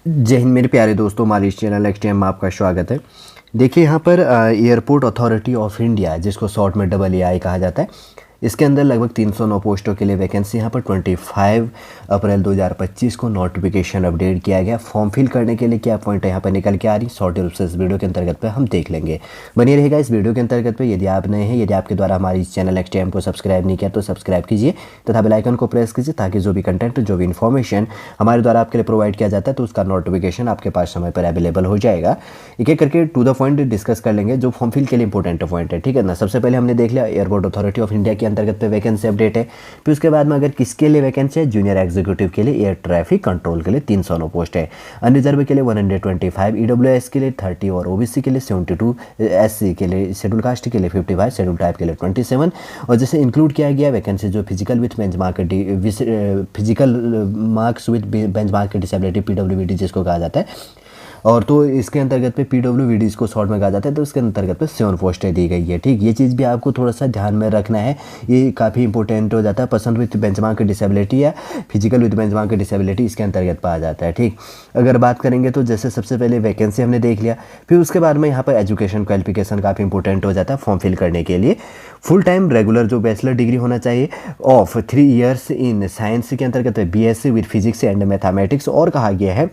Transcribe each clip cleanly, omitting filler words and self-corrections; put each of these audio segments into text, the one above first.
जय हिंद मेरे प्यारे दोस्तों, हमारे इस चैनल एक्सटीएम में आपका स्वागत है। देखिए यहाँ पर एयरपोर्ट अथॉरिटी ऑफ इंडिया, जिसको शॉर्ट में AA कहा जाता है, इसके अंदर लगभग 309 पोस्टों के लिए वैकेंसी यहाँ पर 25 अप्रैल 2025 को नोटिफिकेशन अपडेट किया गया। फॉर्म फिल करने के लिए क्या पॉइंट है यहाँ पर निकल के आ रही, शॉर्ट रूप से इस वीडियो के अंतर्गत पे हम देख लेंगे। बनी रहेगा इस वीडियो के अंतर्गत पे। यदि आप नए हैं, यदि आपके द्वारा हमारे इस चैनल एक्सटीएम को सब्सक्राइब नहीं किया तो सब्सक्राइब कीजिए तथा बेल आइकन को प्रेस कीजिए, ताकि जो भी कंटेंट, जो भी इन्फॉर्मेशन हमारे द्वारा आपके लिए प्रोवाइड किया जाता है तो उसका नोटिफिकेशन आपके पास समय पर अवेलेबल हो जाएगा। एक एक करके टू द पॉइंट डिस्कस कर लेंगे, जो फॉर्म फिल के लिए इंपॉर्टेंट पॉइंट है, ठीक है ना। सबसे पहले हमने देख लिया एयरपोर्ट अथॉरिटी ऑफ इंडिया के अंतर्गत पे वैकेंसी अपडेट है। फिर उसके बाद में अगर किसके लिए वैकेंसी है, जूनियर एग्जीक्यूटिव के लिए, एयर ट्रैफिक कंट्रोल के लिए 309 पोस्ट है। अनरिजर्व के लिए 125, ईडब्ल्यूएस के लिए 30 और ओबीसी के लिए 72, एससी के लिए, शेड्यूल कास्ट के लिए 55, शेड्यूल टाइप के लिए 27। और जैसे इंक्लूड किया गया वैकेंसी जो physical with benchmark physical marks with benchmark disability PWD जिसको कहा जाता है, और तो इसके अंतर्गत पे PWD इसको शॉर्ट में कहा जाता है, तो इसके अंतर्गत पे 7 पोस्टें दी गई है। ठीक, ये चीज़ भी आपको थोड़ा सा ध्यान में रखना है, ये काफ़ी इंपॉर्टेंट हो जाता है। पर्सन विथ बेंचमार्क डिसेबिलिटी या फिजिकल विथ बेंचमार्क डिसेबिलिटी इसके अंतर्गत पाया जाता है। ठीक, अगर बात करेंगे तो जैसे सबसे पहले वैकेंसी हमने देख लिया, फिर उसके बाद में यहाँ पर एजुकेशन क्वालिफिकेशन काफ़ी इंपॉर्टेंट हो जाता है फॉर्म फिल करने के लिए। फुल टाइम रेगुलर जो बैचलर डिग्री होना चाहिए ऑफ 3 ईयर्स इन साइंस के अंतर्गत BSc with physics and mathematics, और कहा गया है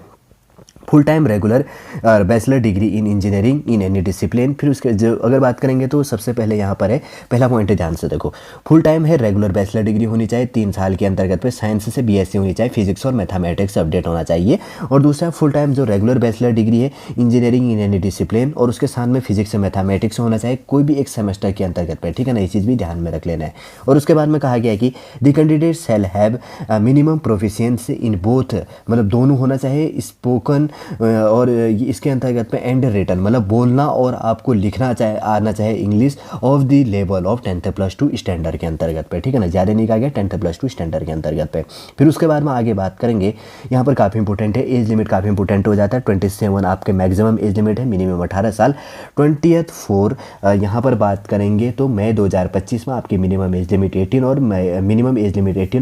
full time regular bachelor degree in engineering in any discipline. फिर उसके जो अगर बात करेंगे तो सबसे पहले यहाँ पर है, पहला पॉइंट है, ध्यान से देखो, फुल टाइम है रेगुलर बैचलर डिग्री होनी चाहिए 3 साल के अंतर्गत पे, साइंस से BSc होनी चाहिए, फिजिक्स और मैथमेटिक्स अपडेट होना चाहिए। और दूसरा फुल टाइम जो रेगुलर बैचलर डिग्री है इंजीनियरिंग इन एनी डिसिप्लिन, और उसके साथ में फिजिक्स से मैथमेटिक्स होना चाहिए कोई भी एक सेमेस्टर के अंतर्गत पे, ठीक है ना। ये चीज़ भी ध्यान में रख लेना है। और उसके बाद में कहा गया है कि the candidate shall have minimum proficiency in both, मतलब दोनों होना चाहिए, स्पोकन और इसके अंतर्गत पे एंड रिटन, मतलब बोलना और आपको लिखना आना चाहिए English of the level of 10th+2 standard के अंतर्गत पे, ठीक है ना। ज़्यादा नहीं कहा गया, 10th+2 स्टैंडर्ड के अंतर्गत पे। फिर उसके बाद में आगे बात करेंगे, यहाँ पर काफ़ी इंपॉर्टेंट है, एज लिमिट काफ़ी इंपॉर्टेंट हो जाता है। 27 आपके मैक्सिमम एज लिमिट है, मिनिमम 18 साल। 20th/4 यहाँ पर बात करेंगे तो मई 2025 में आपकी मिनिमम एज लिमिट 18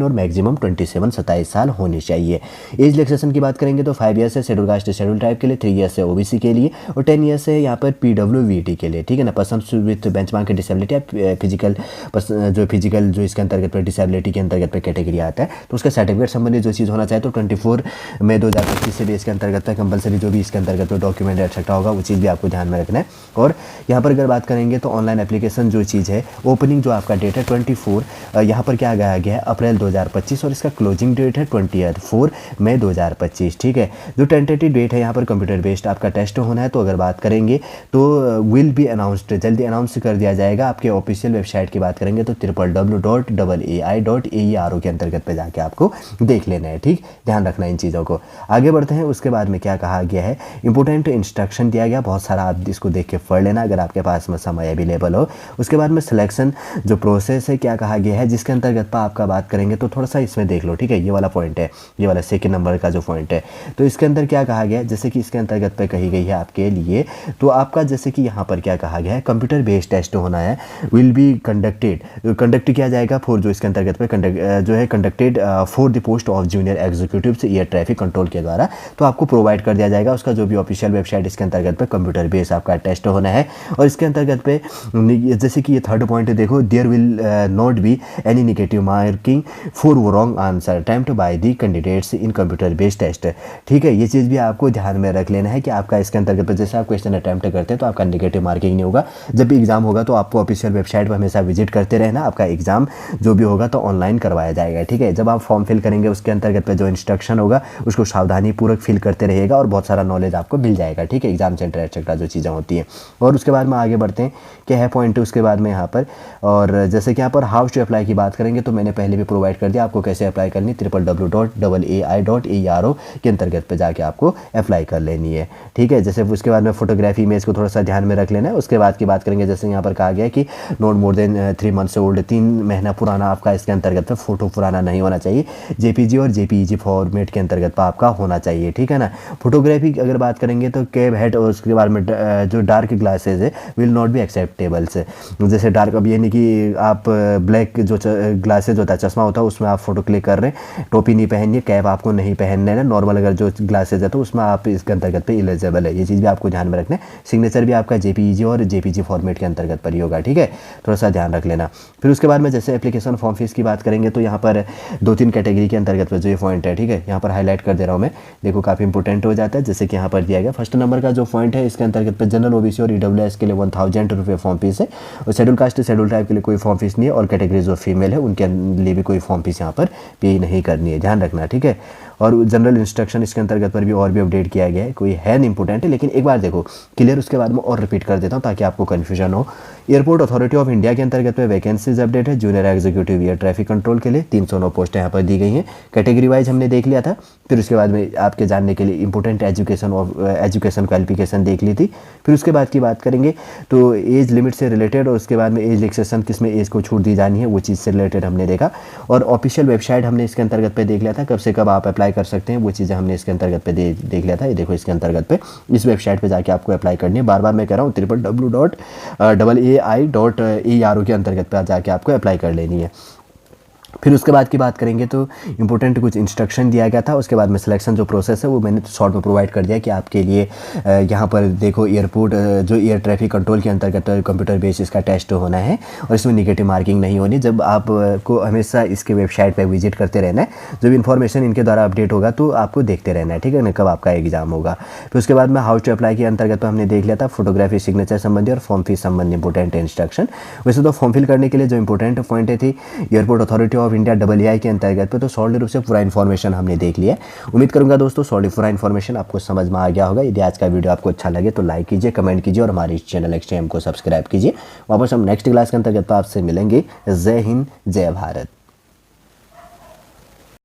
और मैक्सिमम 27 साल होनी चाहिए। एज रिलैक्सेशन की बात करेंगे तो 5 ईयर्स है शेड्यूल कास्ट शेड्यूल टाइप के लिए, 3 ईयर्स है ओबीसी के लिए, और 10 ईयर्स है यहाँ पर PWD के लिए, ठीक है ना। पर्सन विथ बेंचमार्क डिसेबिलिटी या फिजिकल जो इसके अंतर्गत पर डिसेबिलिटी के अंतर्गत पर कैटेगरी आता है, तो उसका सर्टिफिकेट संबंधी जो चीज़ होना चाहिए तो 24 मई 2025 से भी इसके अंतर्गत पर कंपलसरी जो भी इसके अंतर्गत पर डॉक्यूमेंट एक्सेट्रा होगा वो चीज़ भी आपको ध्यान में रखना है। और यहाँ पर अगर बात करेंगे तो ऑनलाइन एप्लीकेशन जो चीज़ है, ओपनिंग जो आपका डेट है 24 यहाँ पर क्या गया गया है अप्रैल 2025, और इसका क्लोजिंग डेट है 24 मई 2025, ठीक है। जो टेंटेटिव डेट है यहाँ पर कंप्यूटर बेस्ड आपका टेस्ट होना है, तो अगर बात करेंगे तो विल बी अनाउंस्ड, जल्दी अनाउंस कर दिया जाएगा। आपके ऑफिशियल वेबसाइट की बात करेंगे तो www.ai.aero के अंतर्गत पे जाके आपको देख लेना है, ठीक, ध्यान रखना है इन चीज़ों को। आगे बढ़ते हैं, उसके बाद में क्या कहा गया है, इंपॉर्टेंट इंस्ट्रक्शन दिया गया बहुत सारा, आप इसको देख के पढ़ लेना अगर आपके पास में समय अवेलेबल हो। उसके बाद में सिलेक्शन जो प्रोसेस है क्या कहा गया है, जिसके अंतर्गत पर आपका बात करेंगे तो थोड़ा सा इसमें देख लो, ठीक है। ये वाला पॉइंट है, ये वाला 2 नंबर का जो पॉइंट है, तो इसके अंदर क्या कहा गया है, जैसे कि इसके अंतर्गत पे कही गई है आपके लिए, तो आपका जैसे कि यहाँ पर क्या कहा गया है, कंप्यूटर बेस्ड टेस्ट होना है, विल बी कंडक्ट किया जाएगा फॉर, जो इसके अंतर्गत पे conducted for the post of junior executive से एयर ट्रैफिक कंट्रोल के द्वारा, तो आपको प्रोवाइड कर दिया जाएगा उसका जो भी ऑफिशियल वेबसाइट, इसके अंतर्गत पे कंप्यूटर बेस्ड आपका टेस्ट होना है। और इसके अंतर्गत पे जैसे कि ये 3rd पॉइंट है, देखो, there will not be any negative marking for wrong answer attempt by the candidates in computer based test, ठीक है। ये चीज़ भी आपको ध्यान में रख लेना है कि आपका इसके अंतर्गत जैसे आप क्वेश्चन अटैम्प्ट करते हैं तो आपका नेगेटिव मार्किंग नहीं होगा। जब भी एग्जाम होगा तो आपको ऑफिशियल वेबसाइट पर हमेशा विजिट करते रहना, आपका एग्जाम जो भी होगा तो ऑनलाइन करवाया जाएगा, ठीक है। जब आप फॉर्म फिल करेंगे उसके अंतर्गत पे जो इंस्ट्रक्शन होगा उसको सावधानी पूर्वक फिल करते रहिएगा और बहुत सारा नॉलेज आपको मिल जाएगा, ठीक है, एग्जाम सेंटर एक्सेट्रा जो चीज़ें होती हैं। और उसके बाद में आगे बढ़ते हैं, क्या है पॉइंट उसके बाद में यहाँ पर, और जैसे कि यहाँ पर हाउ टू अप्लाई की बात करेंगे तो मैंने पहले भी प्रोवाइड कर दिया आपको कैसे अप्लाई करनी, www.ai.aero के अंतर्गत पे जाके आपको अप्लाई कर लेनी है, ठीक है। जैसे उसके बाद में फोटोग्राफी में इसको थोड़ा सा ध्यान में रख लेना है। उसके बाद की बात करेंगे, जैसे यहाँ पर कहा गया है कि not more than 3 months old, 3 महीना पुराना आपका इसके अंतर्गत में फोटो पुराना नहीं होना चाहिए, JPG और JPEG फॉर्मेट के अंतर्गत पर आपका होना चाहिए, ठीक है ना। फोटोग्राफी अगर बात करेंगे तो कैब हेड और उसके बाद में जो डार्क ग्लासेज है विल नॉट बी एक्सेप्टेबल्स, जैसे डार्क, अब ये नहीं कि आप ब्लैक जो ग्लासेज होता है, चश्मा होता है, उसमें आप फोटो क्लिक कर रहे हैं, टोपी नहीं पहनिए, कैप आपको नहीं पहनना है, नॉर्मल अगर जो ग्लासेज है तो उसमें आप इसके अंतर्गत पे एलिजिबल है। ये चीज़ भी आपको ध्यान में रखना है। सिग्नेचर भी आपका JPEG और JPG फॉर्मेट के अंतर्गत पर ही होगा, ठीक है, थोड़ा सा ध्यान रख लेना। फिर उसके बाद में जैसे एप्लीकेशन फॉर्म फीस की बात करेंगे तो यहाँ पर 2-3 कैटेगरी के अंतर्गत पर जो ये पॉइंट है, ठीक है, यहाँ पर हाईलाइट कर दे रहा हूँ मैं, देखो काफ़ी इंपॉर्टेंट हो जाता है। जैसे कि यहाँ पर दिया गया फर्स्ट नंबर का जो पॉइंट है इसके अंतर्गत पर जनरल OBC और EWS के लिए 1000 रुपये फॉर्म फीस है, और शेड्यूल कास्ट शेड्यूल ट्राइब के लिए कोई फॉर्म फीस नहीं है, और कैटेगरी जो फीमेल है उनके लिए भी कोई फॉर्म फीस यहाँ पर पे नहीं करनी है, ध्यान रखना, ठीक है। और जनरल इंस्ट्रक्शन इसके अंतर्गत पर भी और भी अपडेट किया गया है, कोई है नहीं इंपॉर्टेंट है, लेकिन एक बार देखो क्लियर, उसके बाद में और रिपीट कर देता हूँ ताकि आपको कन्फ्यूजन हो। एयरपोर्ट अथॉरिटी ऑफ इंडिया के अंतर्गत में वैकेंसीज अपडेट है। Junior executive air traffic control के लिए 309 पोस्टें यहाँ पर दी गई हैं। कैटेगरी वाइज हमने देख लिया था। फिर उसके बाद में आपके जानने के लिए इंपॉर्टेंट एजुकेशन क्वालिफिकेशन देख ली थी। फिर उसके बाद की बात करेंगे तो एज लिमिट से रिलेटेड, और उसके बाद में एज रिलैक्सेशन किस में एज को छूट दी जानी है वो चीज़ से रिलेटेड हमने देखा। और ऑफिशियल वेबसाइट हमने इसके अंतर्गत पे देख लिया था, कब से कब आप अप्लाई कर सकते हैं वो चीज़ें हमने इसके अंतर्गत पे देख लिया था। ये देखो इसके अंतर्गत पे इस वेबसाइट पे जाके आपको अप्लाई करनी है। बार बार मैं कह रहा हूँ www.ai.ero के अंतर्गत पे जाके आपको अप्लाई कर लेनी है। फिर उसके बाद की बात करेंगे तो इंपॉर्टेंट कुछ इंस्ट्रक्शन दिया गया था। उसके बाद में सिलेक्शन जो प्रोसेस है वो मैंने शॉर्ट में प्रोवाइड कर दिया कि आपके लिए यहाँ पर देखो एयरपोर्ट जो एयर ट्रैफिक कंट्रोल के अंतर्गत कंप्यूटर बेस इसका टेस्ट होना है, और इसमें निगेटिव मार्किंग नहीं होनी। जब आपको हमेशा इसके वेबसाइट पर विजिट करते रहना है, जब इन्फॉर्मेशन इनके द्वारा अपडेट होगा तो आपको देखते रहना है, ठीक है ना, कब आपका एग्जाम होगा। फिर उसके बाद में हाउ टू अप्लाई के अंतर्गत हमने देख लिया था फोटोग्राफी सिग्नेचर संबंधी और फॉर्म फीस संबंधी इंपॉर्टेंट इंस्ट्रक्शन। वैसे तो फॉर्म फिल करने के लिए जो इंपॉर्टेंट पॉइंट थी airport authority of India AAI के अंतर्गत पे, तो सॉलिड रूप से पूरा इन्फॉर्मेशन हमने देख लिया है। उम्मीद करूंगा दोस्तों सॉलिड पूरा इन्फॉर्मेशन आपको समझ में आ गया होगा। यदि आज का वीडियो आपको अच्छा लगे तो लाइक कीजिए, कमेंट कीजिए और हमारे इस चैनल XTM को सब्सक्राइब कीजिए। वापस हम नेक्स्ट क्लास के अंतर्गत आपसे मिलेंगे। जय हिंद, जय भारत।